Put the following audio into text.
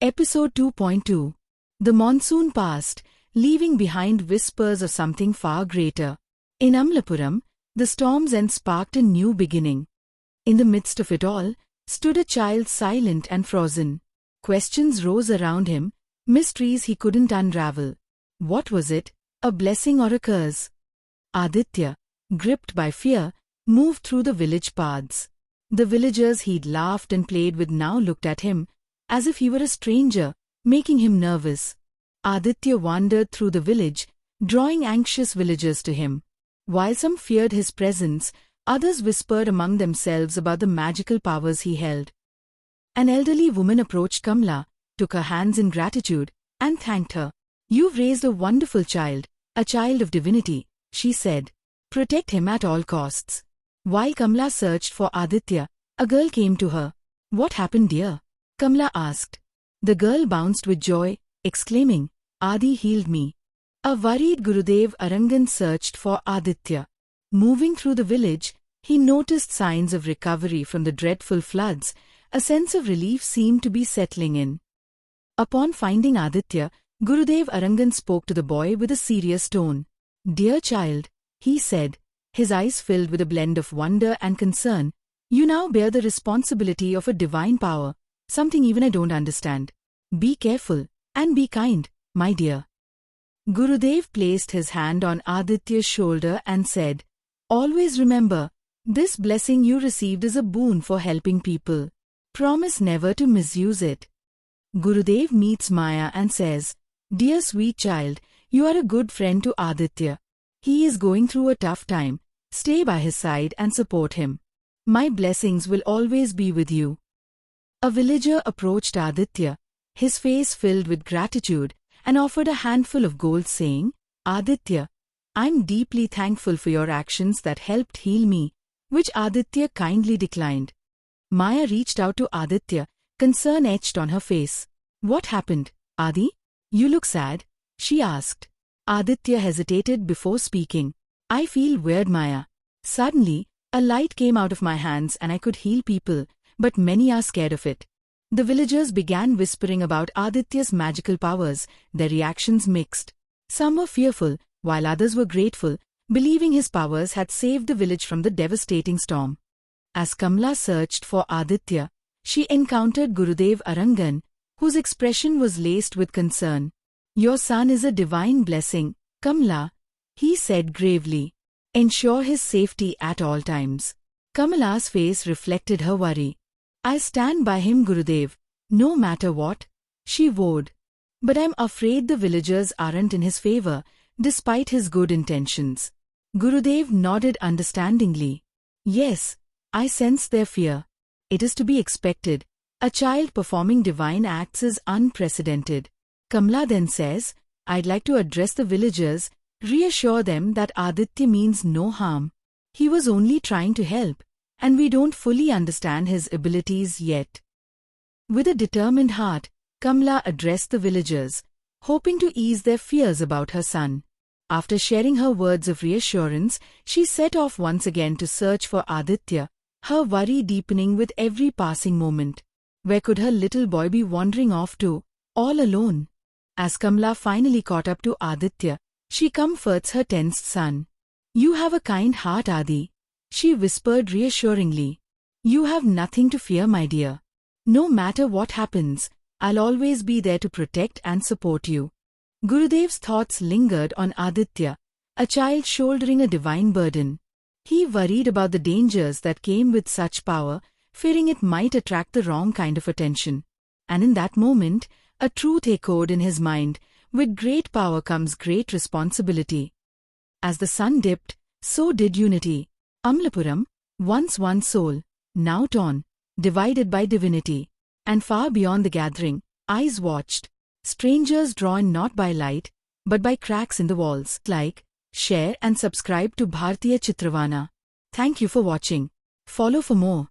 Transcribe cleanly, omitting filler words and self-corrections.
Episode 2.2. The monsoon passed, leaving behind whispers of something far greater. In Amalpuram, the storm's end sparked a new beginning. In the midst of it all, stood a child silent and frozen. Questions rose around him, mysteries he couldn't unravel. What was it, a blessing or a curse? Aadhitya, gripped by fear, moved through the village paths. The villagers he'd laughed and played with now looked at him, as if he were a stranger, making him nervous. Aadhitya wandered through the village, drawing anxious villagers to him. While some feared his presence, others whispered among themselves about the magical powers he held. An elderly woman approached Kamala, took her hands in gratitude, and thanked her. "You've raised a wonderful child, a child of divinity," she said. "Protect him at all costs." While Kamala searched for Aadhitya, a girl came to her. "What happened, dear?" Kamala asked. The girl bounced with joy, exclaiming, "Adi healed me." A worried Gurudev Arangan searched for Aadhitya. Moving through the village, he noticed signs of recovery from the dreadful floods. A sense of relief seemed to be settling in. Upon finding Aadhitya, Gurudev Arangan spoke to the boy with a serious tone. "Dear child," he said, his eyes filled with a blend of wonder and concern, "you now bear the responsibility of a divine power, something even I don't understand. Be careful, and be kind, my dear." Gurudev placed his hand on Aadhitya's shoulder and said, "Always remember, this blessing you received is a boon for helping people. Promise never to misuse it." Gurudev meets Maya and says, "Dear sweet child, you are a good friend to Aadhitya. He is going through a tough time. Stay by his side and support him. My blessings will always be with you." A villager approached Aadhitya, his face filled with gratitude, and offered a handful of gold saying, "Aadhitya, I'm deeply thankful for your actions that helped heal me," which Aadhitya kindly declined. Maya reached out to Aadhitya, concern etched on her face. "What happened, Adi? You look sad," she asked. Aadhitya hesitated before speaking. "I feel weird, Maya. Suddenly, a light came out of my hands and I could heal people, but many are scared of it." The villagers began whispering about Aadhitya's magical powers, their reactions mixed. Some were fearful, while others were grateful, believing his powers had saved the village from the devastating storm. As Kamala searched for Aadhitya, she encountered Gurudev Arangan, whose expression was laced with concern. "Your son is a divine blessing, Kamala," he said gravely. "Ensure his safety at all times." Kamala's face reflected her worry. "I'll stand by him, Gurudev, no matter what," she vowed. "But I'm afraid the villagers aren't in his favor, despite his good intentions." Gurudev nodded understandingly. "Yes, I sense their fear. It is to be expected. A child performing divine acts is unprecedented." Kamala then says, "I'd like to address the villagers, reassure them that Aadhitya means no harm. He was only trying to help, and we don't fully understand his abilities yet." With a determined heart, Kamala addressed the villagers, hoping to ease their fears about her son. After sharing her words of reassurance, she set off once again to search for Aadhitya, her worry deepening with every passing moment. Where could her little boy be wandering off to, all alone? As Kamala finally caught up to Aadhitya, she comforts her tensed son. "You have a kind heart, Adi," she whispered reassuringly. "You have nothing to fear, my dear. No matter what happens, I'll always be there to protect and support you." Gurudev's thoughts lingered on Aadhitya, a child shouldering a divine burden. He worried about the dangers that came with such power, fearing it might attract the wrong kind of attention. And in that moment, a truth echoed in his mind: with great power comes great responsibility. As the sun dipped, so did unity. Amalpuram, once one soul, now torn, divided by divinity. And far beyond the gathering, eyes watched. Strangers drawn not by light, but by cracks in the walls. Like, share and subscribe to Bhartiya Chitravana. Thank you for watching. Follow for more.